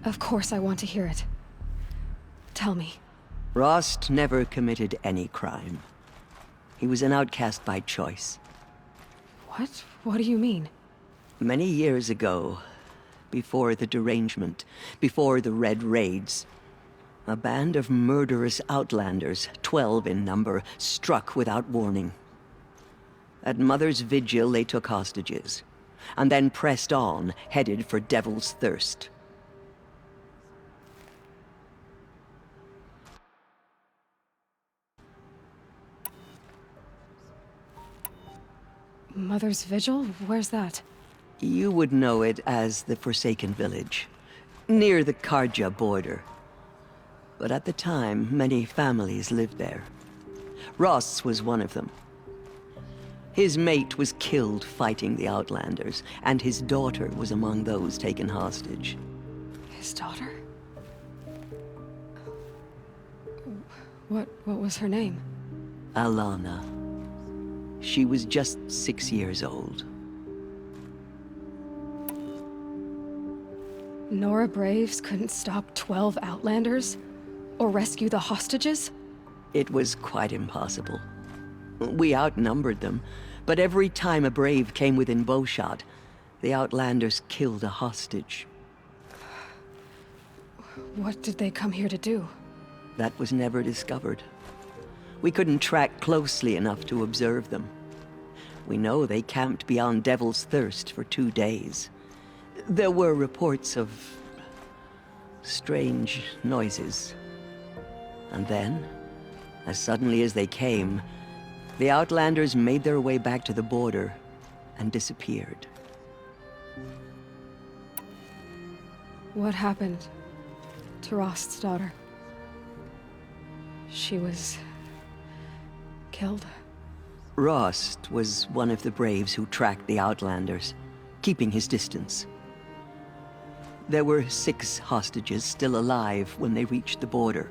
Of course I want to hear it. Tell me. Rost never committed any crime. He was an outcast by choice. What? What do you mean? Many years ago, before the derangement, before the Red Raids, a band of murderous outlanders, 12 in number, struck without warning. At Mother's Vigil, they took hostages, and then pressed on, headed for Devil's Thirst. Mother's Vigil? Where's that? You would know it as the Forsaken Village, near the Carja border. But at the time, many families lived there. Ross was one of them. His mate was killed fighting the Outlanders, and his daughter was among those taken hostage. His daughter? What was her name? Alana. She was just 6 years old. Nora Braves couldn't stop 12 Outlanders? Or rescue the hostages? It was quite impossible. We outnumbered them, but every time a Brave came within bowshot, the Outlanders killed a hostage. What did they come here to do? That was never discovered. We couldn't track closely enough to observe them. We know they camped beyond Devil's Thirst for 2 days. There were reports of strange noises. And then, as suddenly as they came, the Outlanders made their way back to the border and disappeared. What happened to Rost's daughter? She was killed? Rost was one of the Braves who tracked the Outlanders, keeping his distance. There were 6 hostages still alive when they reached the border.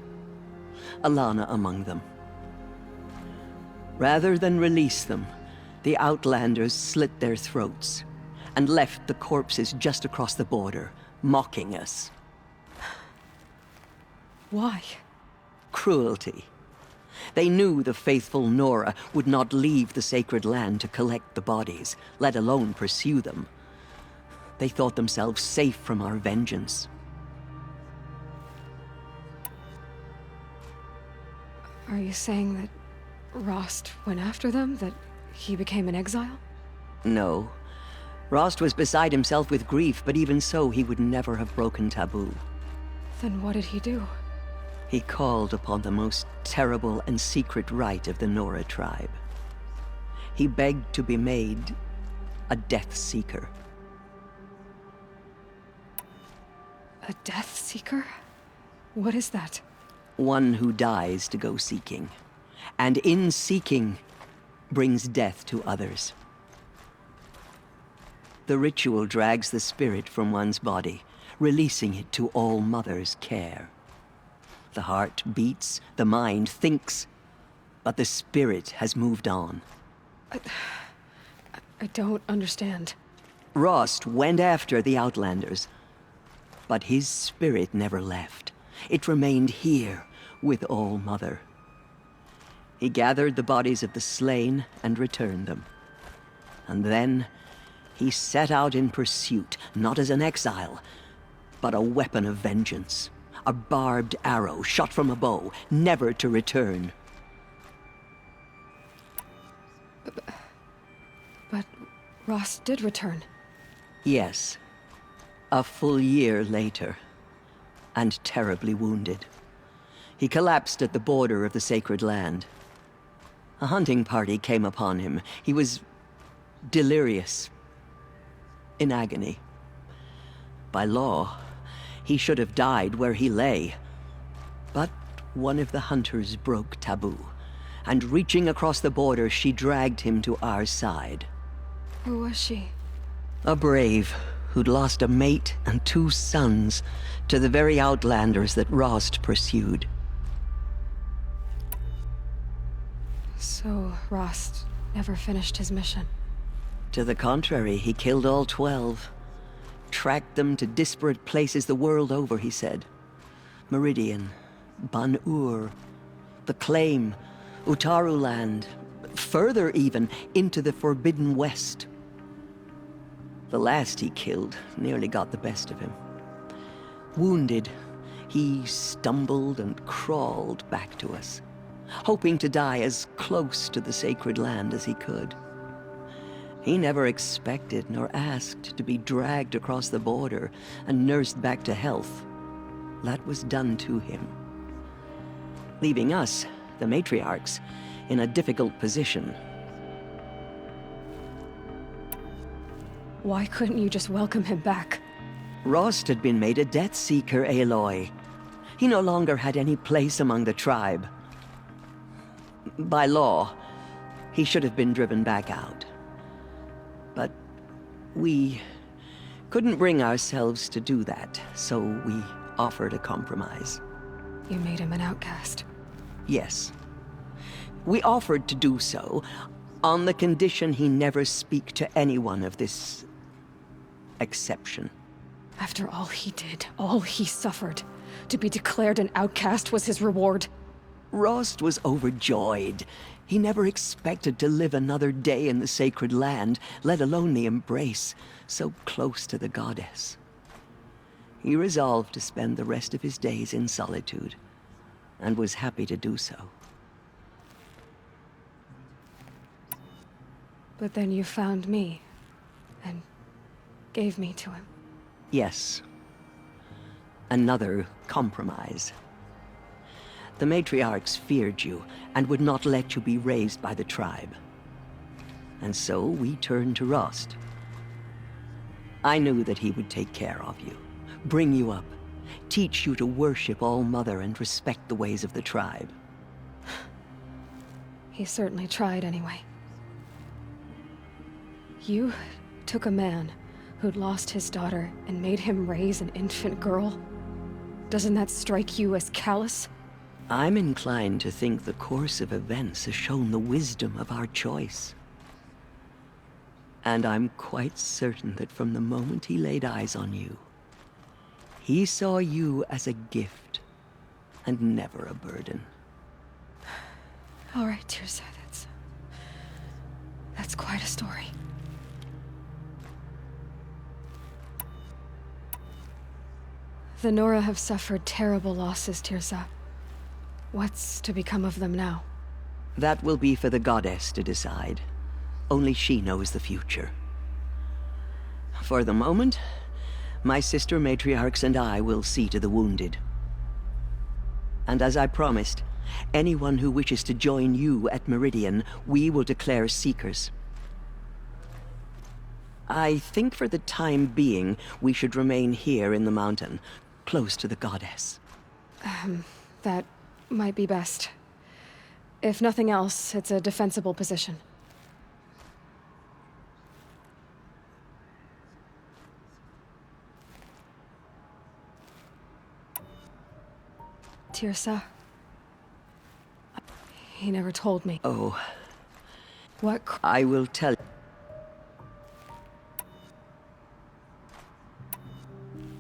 Alana among them. Rather than release them, the Outlanders slit their throats and left the corpses just across the border, mocking us. Why? Cruelty. They knew the faithful Nora would not leave the sacred land to collect the bodies, let alone pursue them. They thought themselves safe from our vengeance. Are you saying that Rost went after them? That he became an exile? No. Rost was beside himself with grief, but even so, he would never have broken taboo. Then what did he do? He called upon the most terrible and secret rite of the Nora tribe. He begged to be made a Death Seeker. A Death Seeker? What is that? One who dies to go seeking, and in seeking, brings death to others. The ritual drags the spirit from one's body, releasing it to All Mother's care. The heart beats, the mind thinks, but the spirit has moved on. I don't understand. Rost went after the Outlanders, but his spirit never left. It remained here with All Mother. He gathered the bodies of the slain and returned them. And then he set out in pursuit, not as an exile, but a weapon of vengeance. A barbed arrow shot from a bow, never to return. But Rost did return. Yes. A full year later. And terribly wounded. He collapsed at the border of the sacred land. A hunting party came upon him. He was delirious. In agony. By law, he should have died where he lay. But one of the hunters broke taboo, and reaching across the border, she dragged him to our side. Who was she? A brave who'd lost a mate and 2 sons to the very Outlanders that Rost pursued. So Rost never finished his mission. To the contrary, he killed all 12. tracked them to disparate places the world over, he said. Meridian, Ban-Ur, the Claim, Utaru Land, further even, into the Forbidden West. The last he killed nearly got the best of him. Wounded, he stumbled and crawled back to us, hoping to die as close to the sacred land as he could. He never expected nor asked to be dragged across the border and nursed back to health. That was done to him, leaving us, the matriarchs, in a difficult position. Why couldn't you just welcome him back? Rost had been made a Death Seeker, Aloy. He no longer had any place among the tribe. By law, he should have been driven back out. But we couldn't bring ourselves to do that, so we offered a compromise. You made him an outcast. Yes. We offered to do so on the condition he never speak to anyone of this exception. After all he did, all he suffered, to be declared an outcast was his reward. Rost was overjoyed. He never expected to live another day in the sacred land, let alone the embrace, so close to the goddess. He resolved to spend the rest of his days in solitude, and was happy to do so. But then you found me, and gave me to him. Yes. Another compromise. The matriarchs feared you, and would not let you be raised by the tribe. And so we turned to Rost. I knew that he would take care of you, bring you up, teach you to worship All-Mother and respect the ways of the tribe. He certainly tried anyway. You took a man who'd lost his daughter and made him raise an infant girl? Doesn't that strike you as callous? I'm inclined to think the course of events has shown the wisdom of our choice. And I'm quite certain that from the moment he laid eyes on you, he saw you as a gift, and never a burden. All right, Teersa, that's quite a story. The Nora have suffered terrible losses, Teersa. What's to become of them now? That will be for the goddess to decide. Only she knows the future. For the moment, my sister matriarchs and I will see to the wounded. And as I promised, anyone who wishes to join you at Meridian, we will declare seekers. I think for the time being, we should remain here in the mountain, close to the goddess. That might be best. If nothing else, it's a defensible position. Teersa? He never told me. Oh, What I will tell.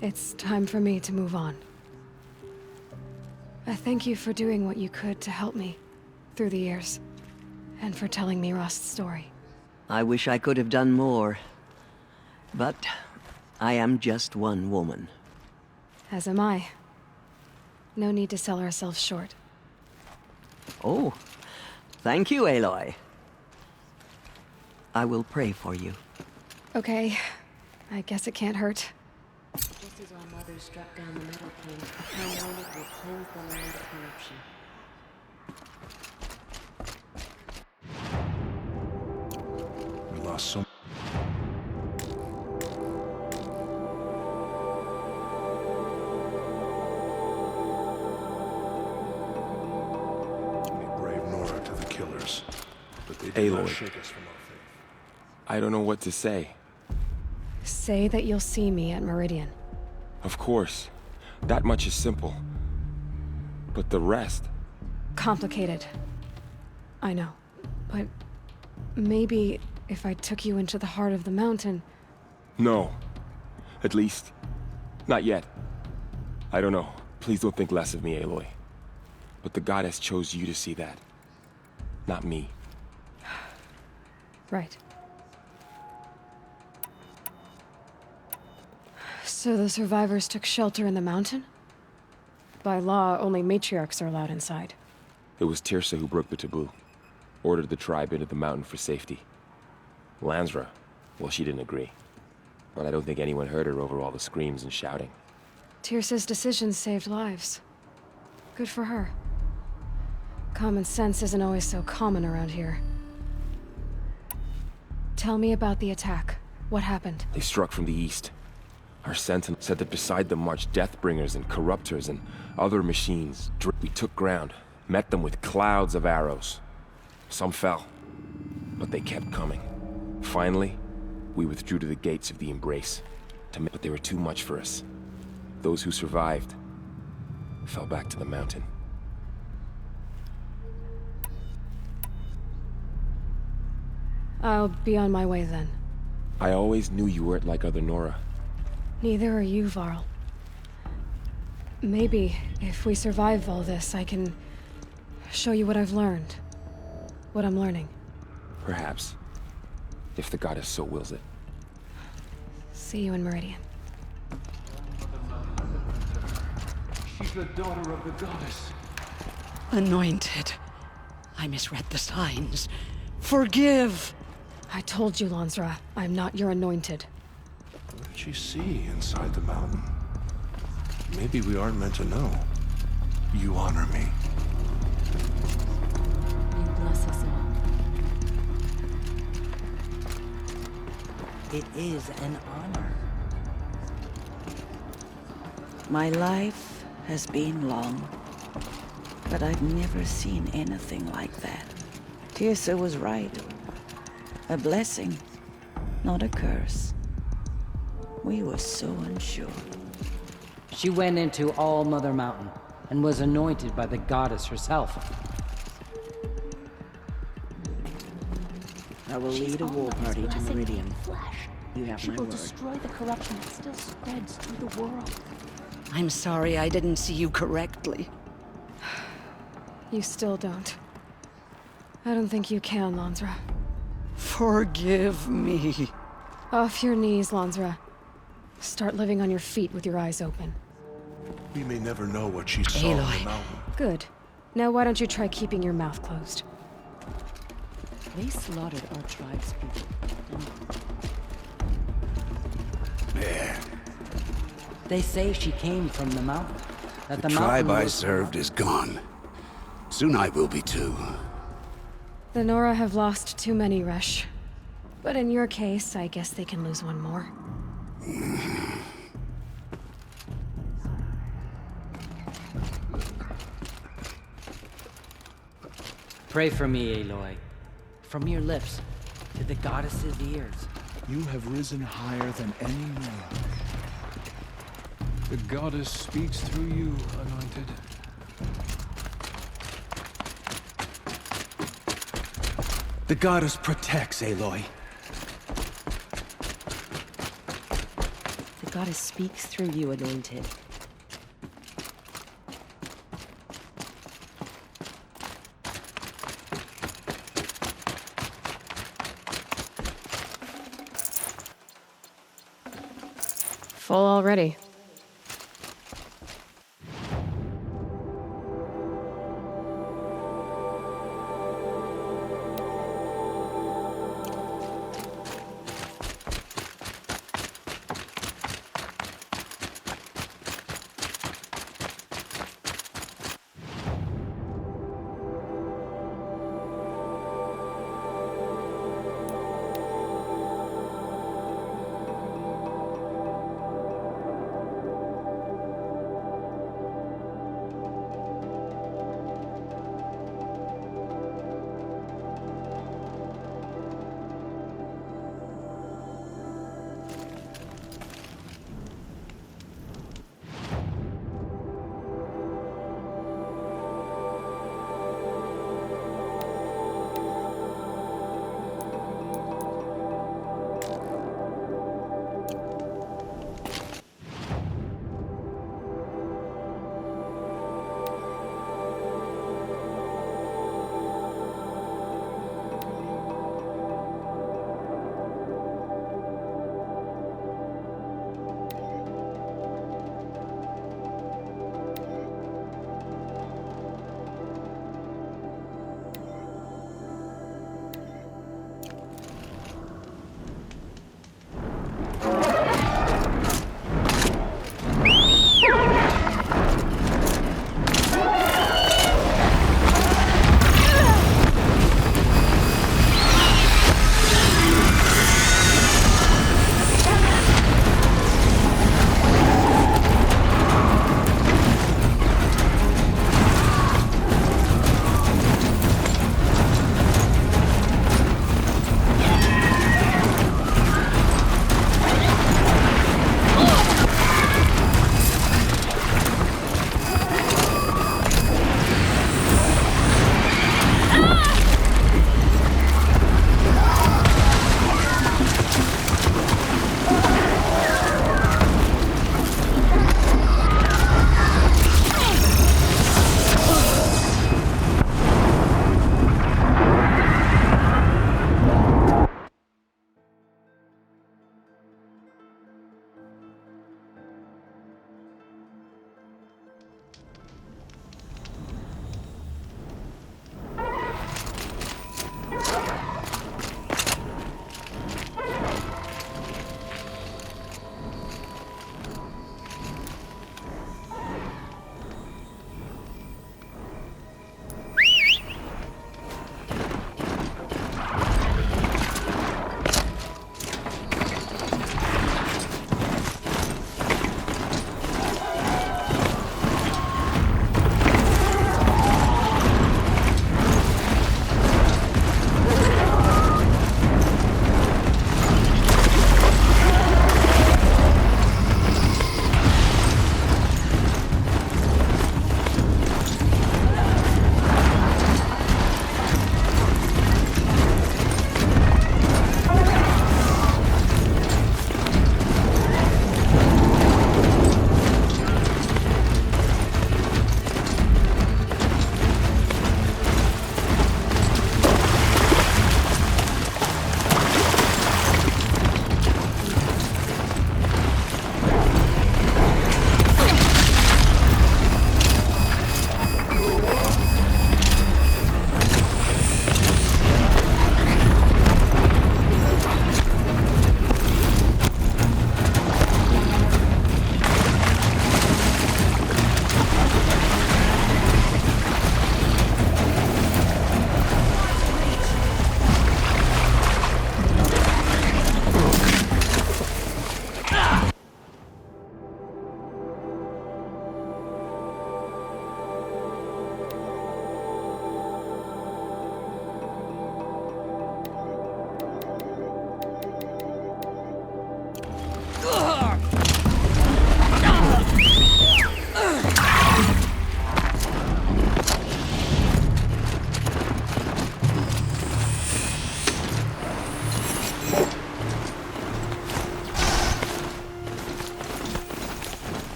It's time for me to move on. I thank you for doing what you could to help me through the years, and for telling me Rost's story. I wish I could have done more. But I am just one woman. As am I. No need to sell ourselves short. Oh, thank you, Aloy. I will pray for you. Okay. I guess it can't hurt. Just as our mother struck down the Metal King, her moment will cleanse the land of corruption. We lost so. We brave Nora to the killers, but they did not Aloy. shake us from our faith. I don't know what to say. Say that you'll see me at Meridian. Of course. That much is simple. But the rest? Complicated. I know. But maybe if I took you into the heart of the mountain... No. At least, not yet. I don't know. Please don't think less of me, Aloy. But the goddess chose you to see that. Not me. Right. So the survivors took shelter in the mountain? By law, only matriarchs are allowed inside. It was Tirsa who broke the taboo. Ordered the tribe into the mountain for safety. Lansra, well, she didn't agree. But I don't think anyone heard her over all the screams and shouting. Tirsa's decisions saved lives. Good for her. Common sense isn't always so common around here. Tell me about the attack. What happened? They struck from the east. Our sentinel said that beside them marched Deathbringers and Corruptors and other machines. We took ground, met them with clouds of arrows. Some fell, but they kept coming. Finally, we withdrew to the gates of the Embrace, but they were too much for us. Those who survived fell back to the mountain. I'll be on my way then. I always knew you weren't like other Nora. Neither are you, Varl. Maybe, if we survive all this, I can show you what I've learned. What I'm learning. Perhaps. If the goddess so wills it. See you in Meridian. She's the daughter of the goddess. Anointed. I misread the signs. Forgive! I told you, Lansra, I'm not your anointed. What did she see inside the mountain? Maybe we aren't meant to know. You honor me. You bless us all. It is an honor. My life has been long, but I've never seen anything like that. Tirsa was right. A blessing, not a curse. We were so unsure. She went into All Mother Mountain and was anointed by the goddess herself. I will lead a war party to Meridian. You have She my will word. destroy the corruption that still spreads through the world. I'm sorry I didn't see you correctly. You still don't. I don't think you can, Lansra. Forgive me. Off your knees, Lansra. Start living on your feet with your eyes open. We may never know what she saw on Aloy. the mountain. Good. Now why don't you try keeping your mouth closed? They slaughtered our tribe's people. There. They say she came from the mountain. That The the tribe mountain I was- served is gone. Soon I will be too. The Nora have lost too many, Resh. But in your case, I guess they can lose one more. Pray for me, Aloy. From your lips to the goddess's ears. You have risen higher than any Nora. The goddess speaks through you, Anointed. The goddess protects, Aloy. The goddess speaks through you, Anointed. Full already.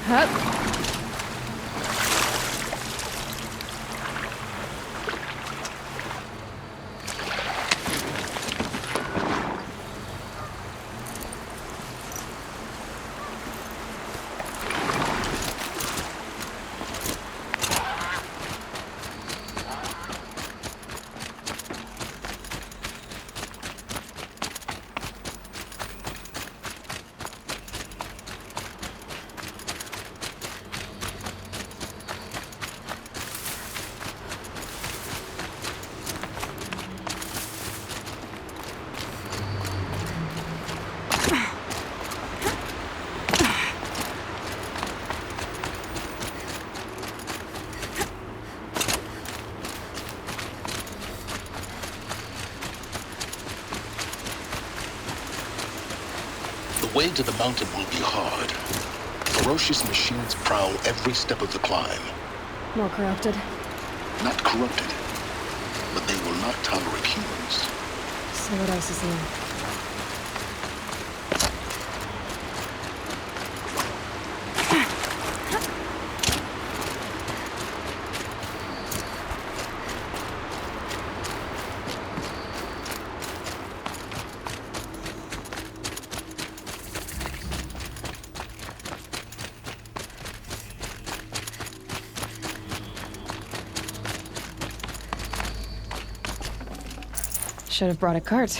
Hup. The way to the mountain will be hard. Ferocious machines prowl every step of the climb. More corrupted. Not corrupted, but they will not tolerate humans. So what else is new? Should have brought a cart.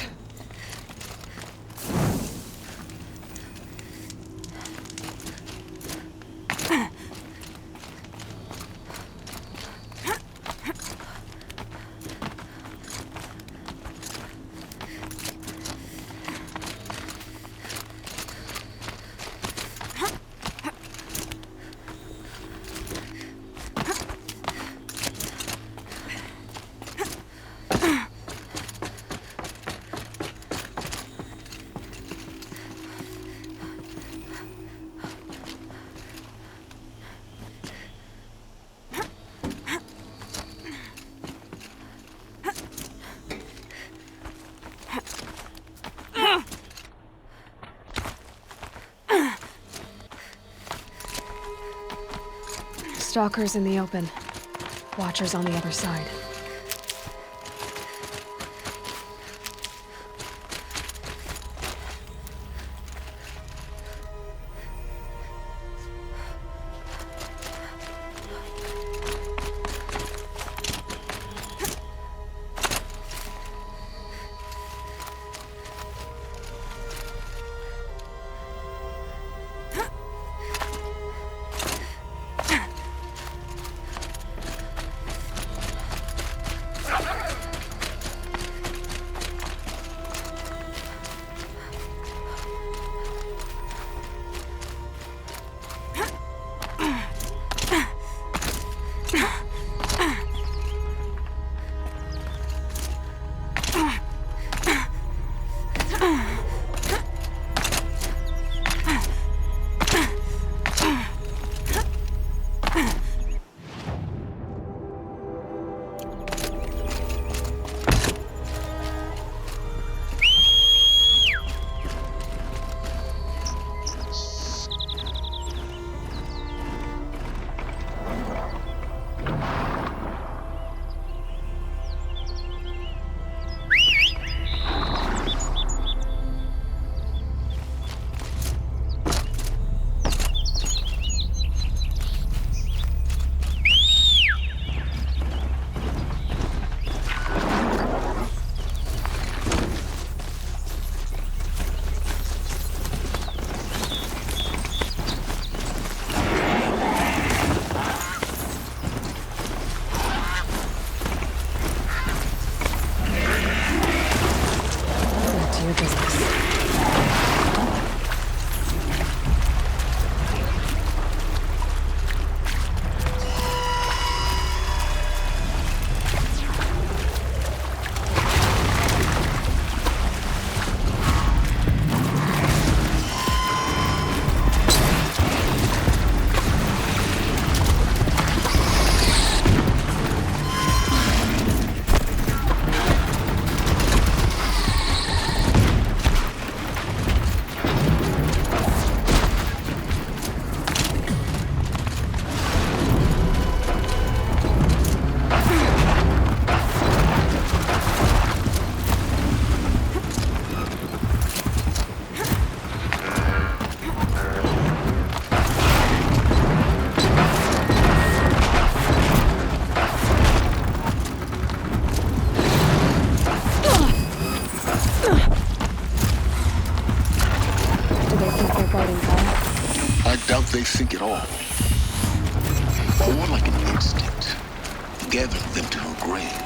Stalkers in the open. Watchers on the other side. doubt they think at all. More like an instinct, gathering them to her grave.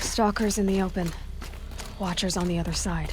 Stalkers in the open. Watchers on the other side.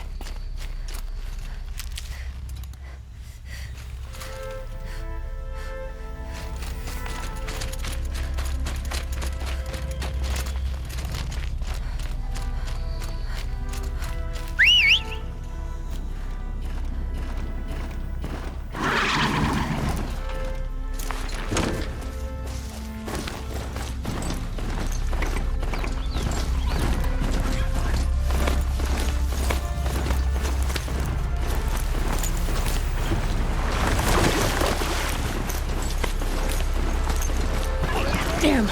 Damn!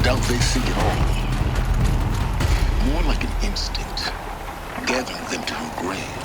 Doubt they seek it all. More like an instinct, gathering them to her grave.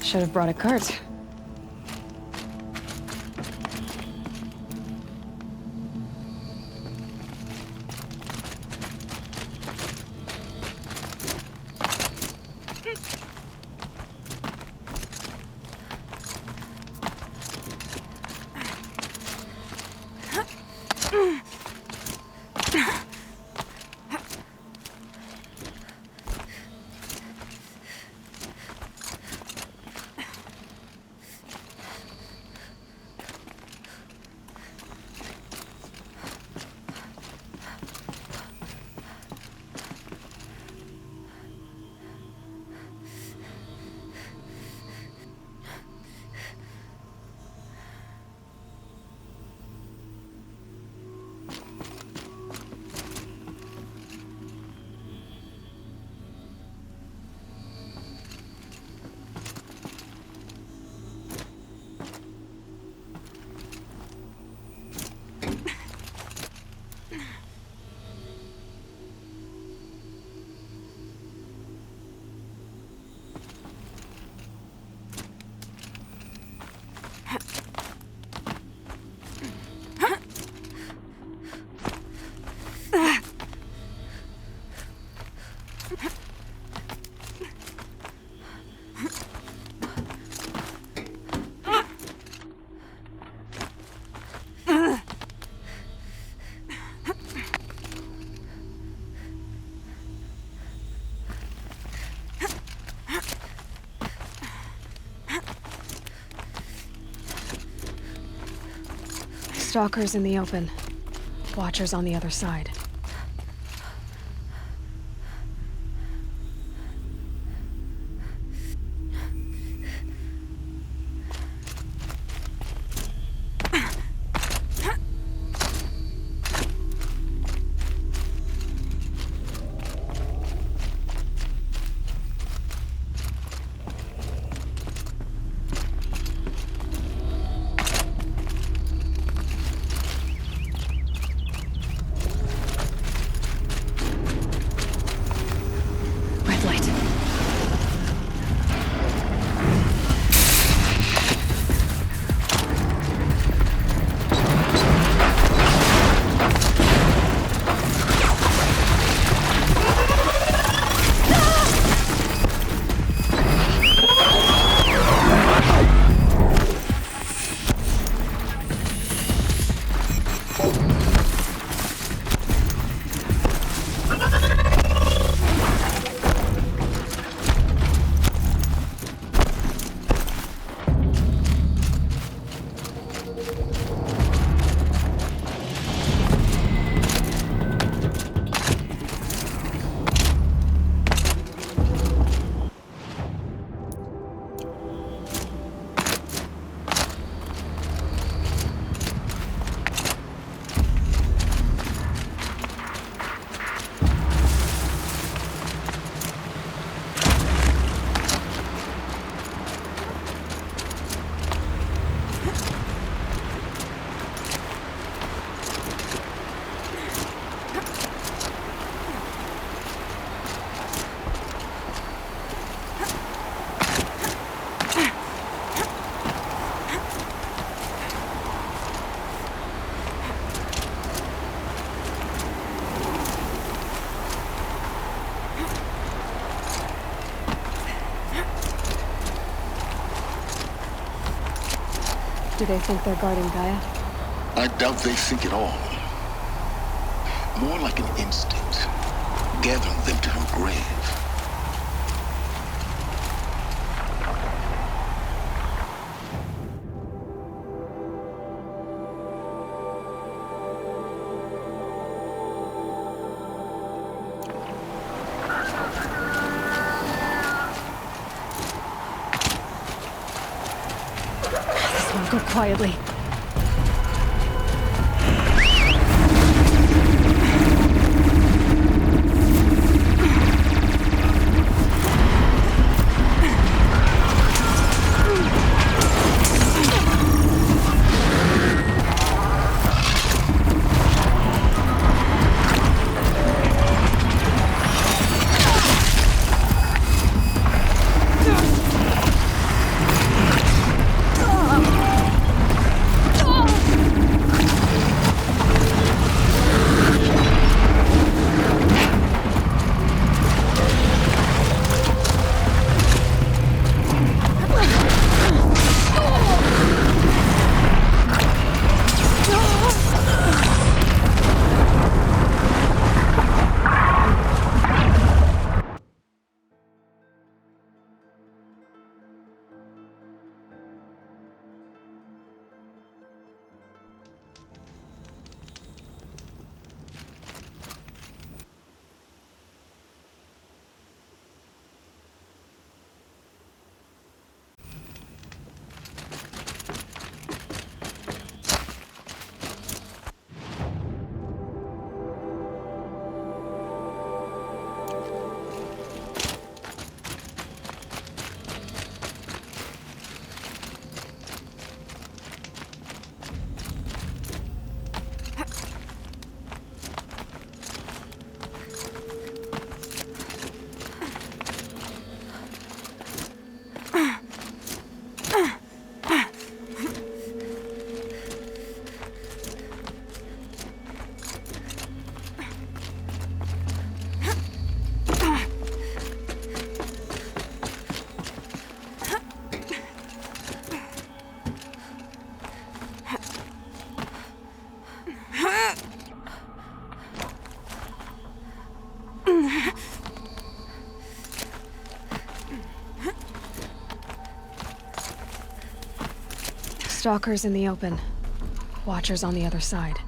Should have brought a cart. Stalkers in the open. Watchers on the other side. Do they think they're guarding Gaia? I doubt they think at all. More like an instinct, gathering them to her grave. Go quietly. Stalkers in the open. Watchers on the other side.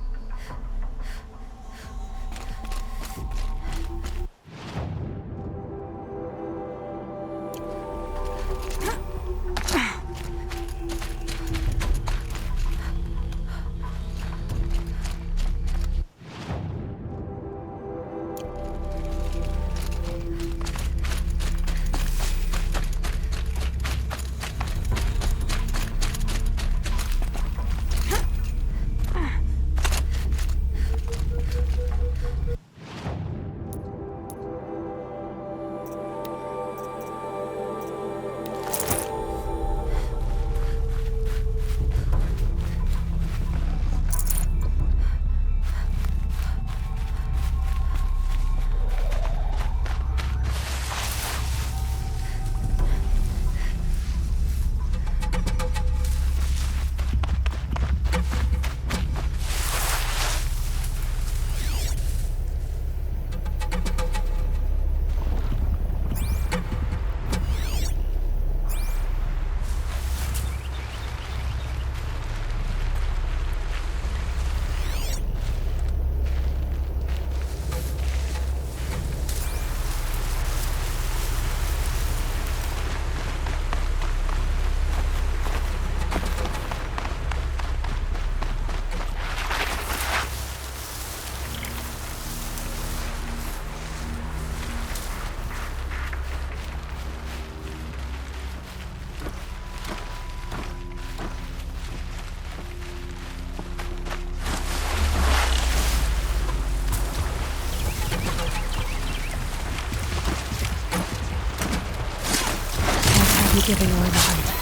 giving away the hunt.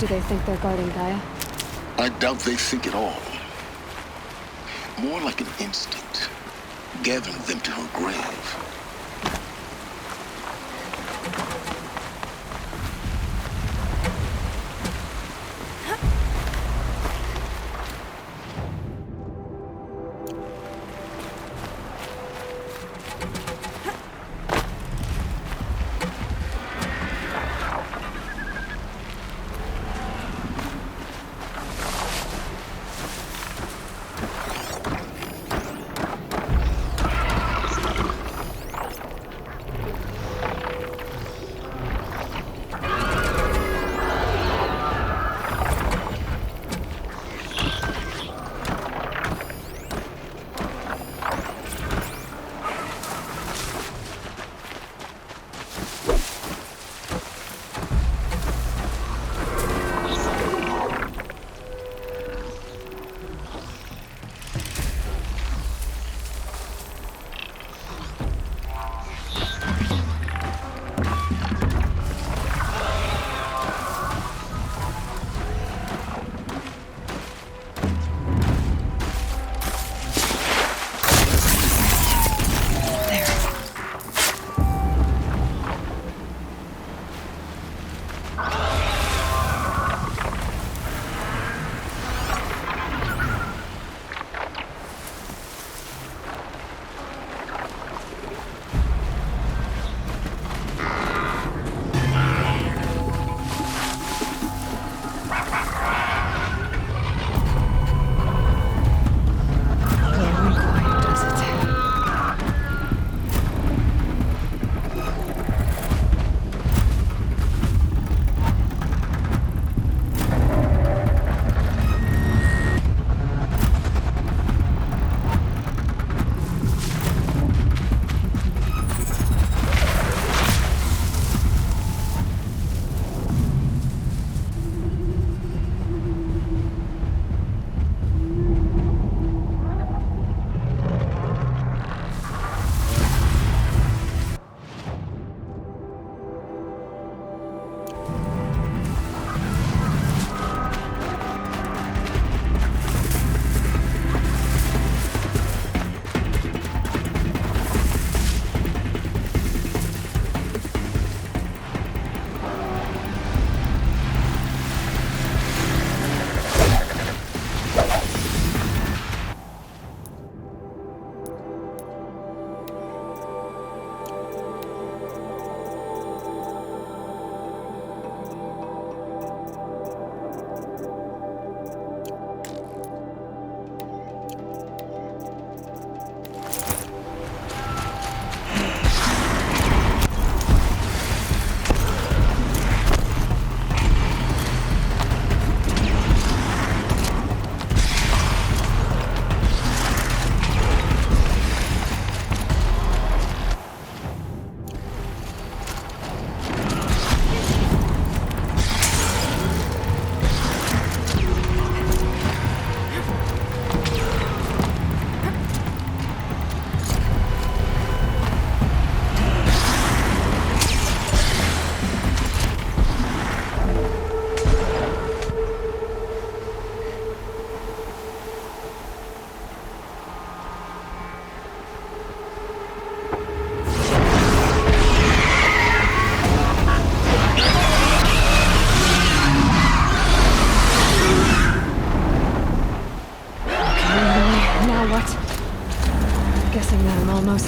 Do they think they're guarding Gaia? I doubt they think at all. More like an instinct, gathering them to her grave.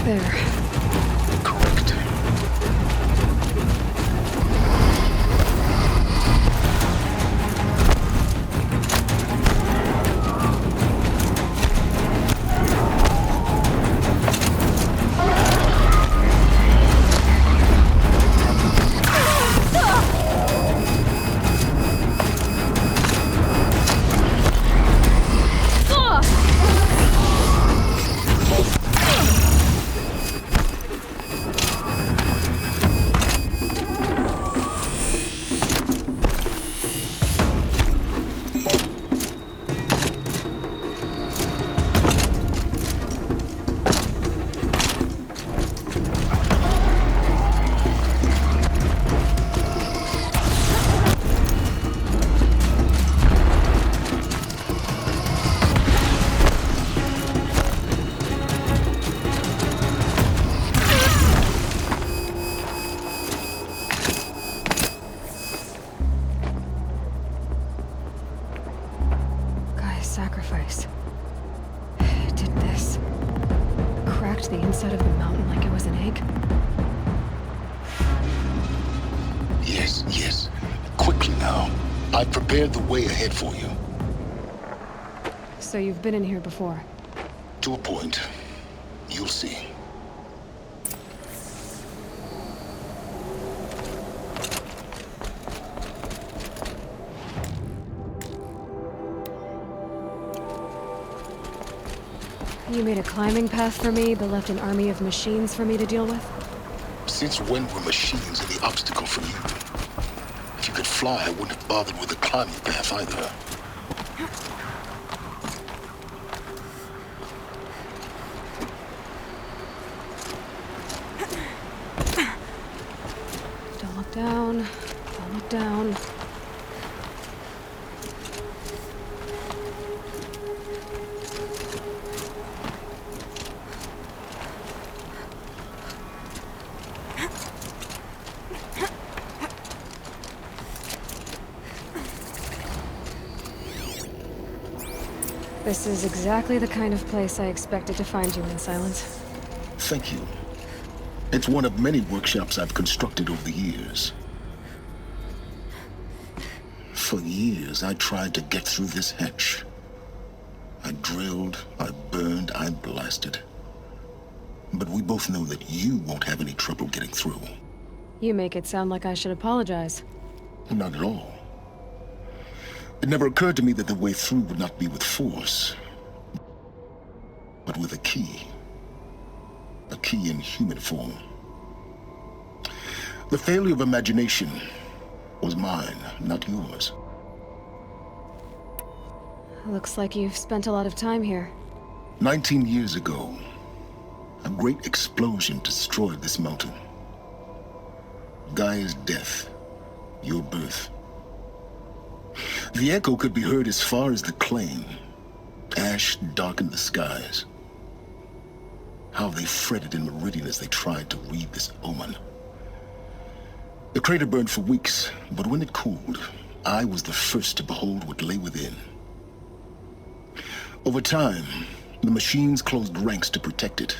there. Correct. Sacrifice. It did this. Cracked the inside of the mountain like it was an egg. Yes, yes. Quickly now. I've prepared the way ahead for you. So you've been in here before? To a point. You'll see. You made a climbing path for me, but left an army of machines for me to deal with? Since when were machines any obstacle for you? If you could fly, I wouldn't have bothered with the climbing path either. Don't look down. Don't look down. This is exactly the kind of place I expected to find you in, Silence. Thank you. It's one of many workshops I've constructed over the years. For years, I tried to get through this hatch. I drilled, I burned, I blasted. But we both know that you won't have any trouble getting through. You make it sound like I should apologize. Not at all. It never occurred to me that the way through would not be with force, but with a key. A key in human form. The failure of imagination was mine, not yours. Looks like you've spent a lot of time here. 19 years ago, a great explosion destroyed this mountain. Gaia's death, your birth. The echo could be heard as far as the Claim. Ash darkened the skies. How they fretted in Meridian as they tried to read this omen. The crater burned for weeks, but when it cooled, I was the first to behold what lay within. Over time, the machines closed ranks to protect it.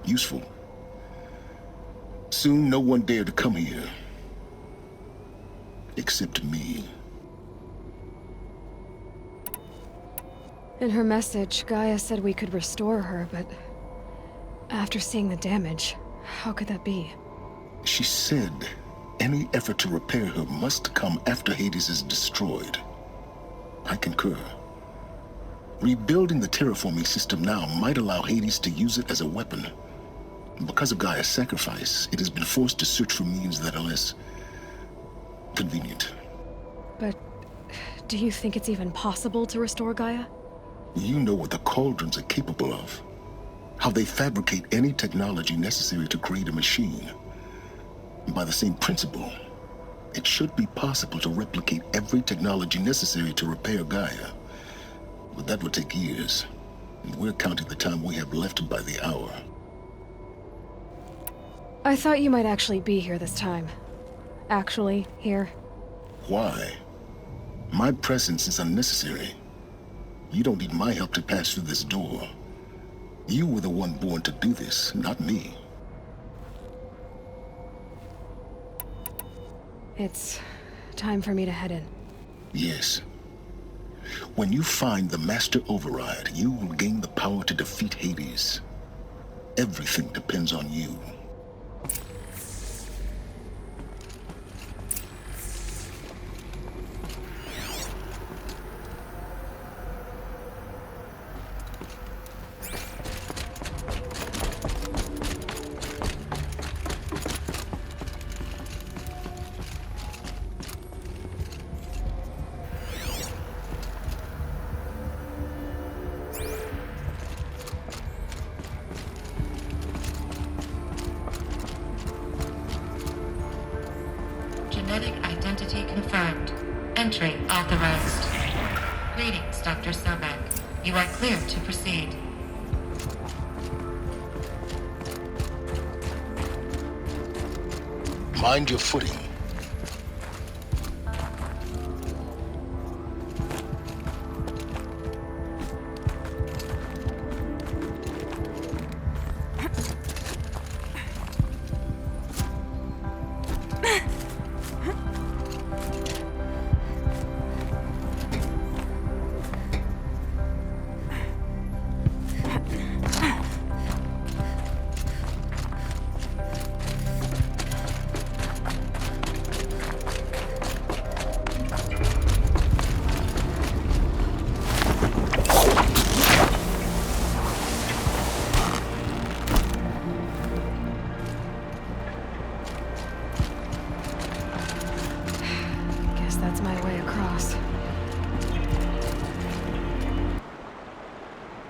Useful. Soon, no one dared to come here. Except me. In her message, Gaia said we could restore her, but after seeing the damage, how could that be? She said any effort to repair her must come after Hades is destroyed. I concur. Rebuilding the terraforming system now might allow Hades to use it as a weapon. Because of Gaia's sacrifice, it has been forced to search for means that are less convenient. But do you think it's even possible to restore Gaia? You know what the Cauldrons are capable of. How they fabricate any technology necessary to create a machine. By the same principle, it should be possible to replicate every technology necessary to repair Gaia. But that would take years, and we're counting the time we have left by the hour. I thought you might actually be here this time. Actually, here. Why? My presence is unnecessary. You don't need my help to pass through this door. You were the one born to do this, not me. It's time for me to head in. Yes. When you find the Master Override, you will gain the power to defeat Hades. Everything depends on you. Genetic identity confirmed. Entry authorized. Greetings, Dr. Sobek. You are cleared to proceed. Mind your footing. Guess that's my way across.